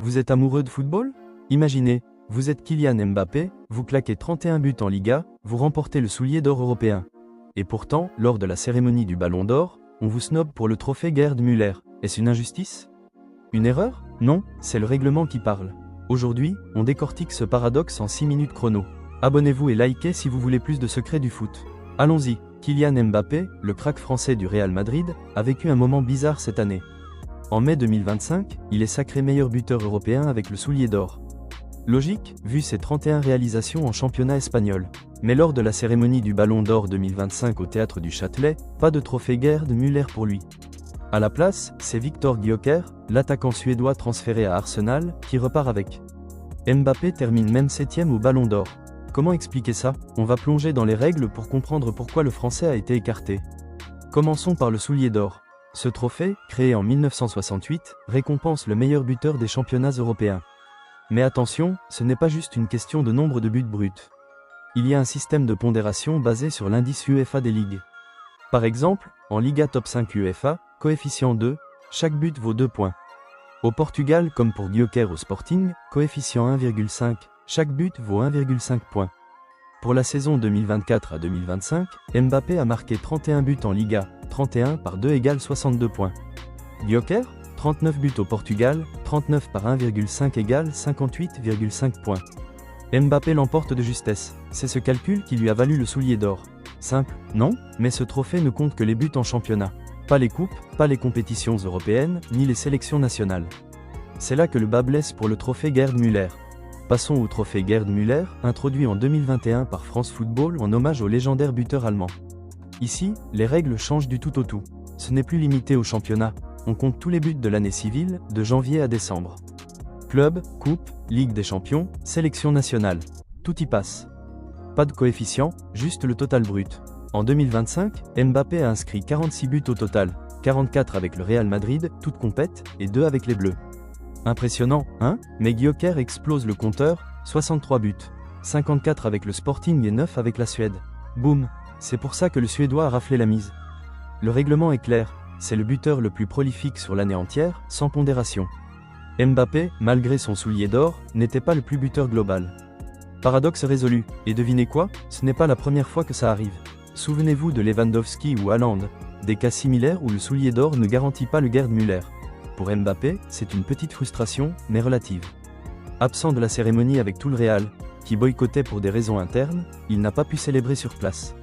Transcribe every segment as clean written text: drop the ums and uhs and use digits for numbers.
Vous êtes amoureux de football? Imaginez, vous êtes Kylian Mbappé, vous claquez 31 buts en Liga, vous remportez le soulier d'or européen. Et pourtant, lors de la cérémonie du Ballon d'Or, on vous snobe pour le trophée Gerd Müller. Est-ce une injustice? Une erreur? Non, c'est le règlement qui parle. Aujourd'hui, on décortique ce paradoxe en 6 minutes chrono. Abonnez-vous et likez si vous voulez plus de secrets du foot. Allons-y, Kylian Mbappé, le crack français du Real Madrid, a vécu un moment bizarre cette année. En mai 2025, il est sacré meilleur buteur européen avec le soulier d'or. Logique, vu ses 31 réalisations en championnat espagnol. Mais lors de la cérémonie du Ballon d'Or 2025 au Théâtre du Châtelet, pas de trophée Gerd Müller pour lui. À la place, c'est Viktor Gyökeres, l'attaquant suédois transféré à Arsenal, qui repart avec. Mbappé termine même 7e au Ballon d'Or. Comment expliquer ça? On va plonger dans les règles pour comprendre pourquoi le Français a été écarté. Commençons par le soulier d'or. Ce trophée, créé en 1968, récompense le meilleur buteur des championnats européens. Mais attention, ce n'est pas juste une question de nombre de buts bruts. Il y a un système de pondération basé sur l'indice UEFA des ligues. Par exemple, en Liga Top 5 UEFA, coefficient 2, chaque but vaut 2 points. Au Portugal, comme pour Gyökeres au Sporting, coefficient 1,5, chaque but vaut 1,5 points. Pour la saison 2024 à 2025, Mbappé a marqué 31 buts en Liga, 31 par 2 égale 62 points. Gyökeres, 39 buts au Portugal, 39 par 1,5 égale 58,5 points. Mbappé l'emporte de justesse, c'est ce calcul qui lui a valu le soulier d'or. Simple, non? Mais ce trophée ne compte que les buts en championnat. Pas les coupes, pas les compétitions européennes, ni les sélections nationales. C'est là que le bas blesse pour le trophée Gerd Müller. Passons au trophée Gerd Müller, introduit en 2021 par France Football en hommage au légendaire buteur allemand. Ici, les règles changent du tout au tout. Ce n'est plus limité au championnat, on compte tous les buts de l'année civile, de janvier à décembre. Club, coupe, Ligue des champions, sélection nationale. Tout y passe. Pas de coefficient, juste le total brut. En 2025, Mbappé a inscrit 46 buts au total, 44 avec le Real Madrid, toutes compètes, et 2 avec les Bleus. Impressionnant, hein? Mais Gyökeres explose le compteur, 63 buts, 54 avec le Sporting et 9 avec la Suède. Boum! C'est pour ça que le Suédois a raflé la mise. Le règlement est clair, c'est le buteur le plus prolifique sur l'année entière, sans pondération. Mbappé, malgré son soulier d'or, n'était pas le plus buteur global. Paradoxe résolu, et devinez quoi? Ce n'est pas la première fois que ça arrive. Souvenez-vous de Lewandowski ou Haaland, des cas similaires où le soulier d'or ne garantit pas le Gerd Müller. Pour Mbappé, c'est une petite frustration, mais relative. Absent de la cérémonie avec tout le Real, qui boycottait pour des raisons internes, il n'a pas pu célébrer sur place.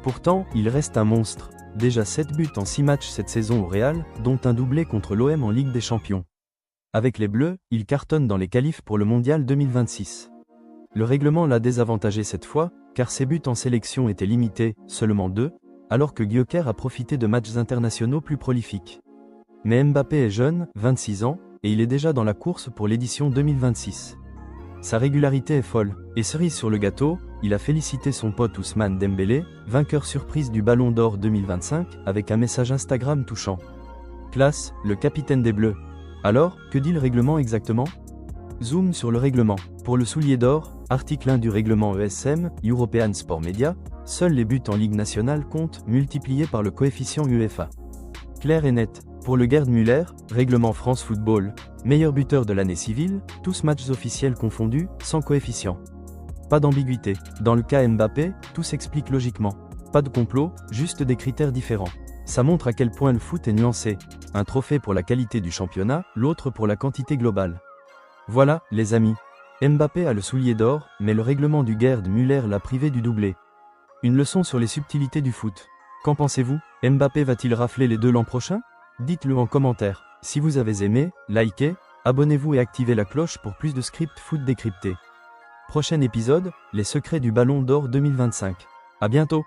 Pourtant, il reste un monstre, déjà 7 buts en 6 matchs cette saison au Real, dont un doublé contre l'OM en Ligue des Champions. Avec les Bleus, il cartonne dans les qualifs pour le Mondial 2026. Le règlement l'a désavantagé cette fois, car ses buts en sélection étaient limités, seulement 2, alors que Gyökeres a profité de matchs internationaux plus prolifiques. Mais Mbappé est jeune, 26 ans, et il est déjà dans la course pour l'édition 2026. Sa régularité est folle, et cerise sur le gâteau, il a félicité son pote Ousmane Dembélé, vainqueur surprise du Ballon d'Or 2025, avec un message Instagram touchant. Classe, le capitaine des Bleus. Alors, que dit le règlement exactement? Zoom sur le règlement. Pour le soulier d'or, article 1 du règlement ESM, European Sport Media, seuls les buts en Ligue nationale comptent, multipliés par le coefficient UEFA. Clair et net. Pour le Gerd Müller, règlement France Football, meilleur buteur de l'année civile, tous matchs officiels confondus, sans coefficient. Pas d'ambiguïté. Dans le cas Mbappé, tout s'explique logiquement. Pas de complot, juste des critères différents. Ça montre à quel point le foot est nuancé. Un trophée pour la qualité du championnat, l'autre pour la quantité globale. Voilà, les amis. Mbappé a le soulier d'or, mais le règlement du Gerd Müller l'a privé du doublé. Une leçon sur les subtilités du foot. Qu'en pensez-vous? Mbappé va-t-il rafler les deux l'an prochain? Dites-le en commentaire. Si vous avez aimé, likez, abonnez-vous et activez la cloche pour plus de script foot décrypté. Prochain épisode, les secrets du Ballon d'Or 2025. À bientôt!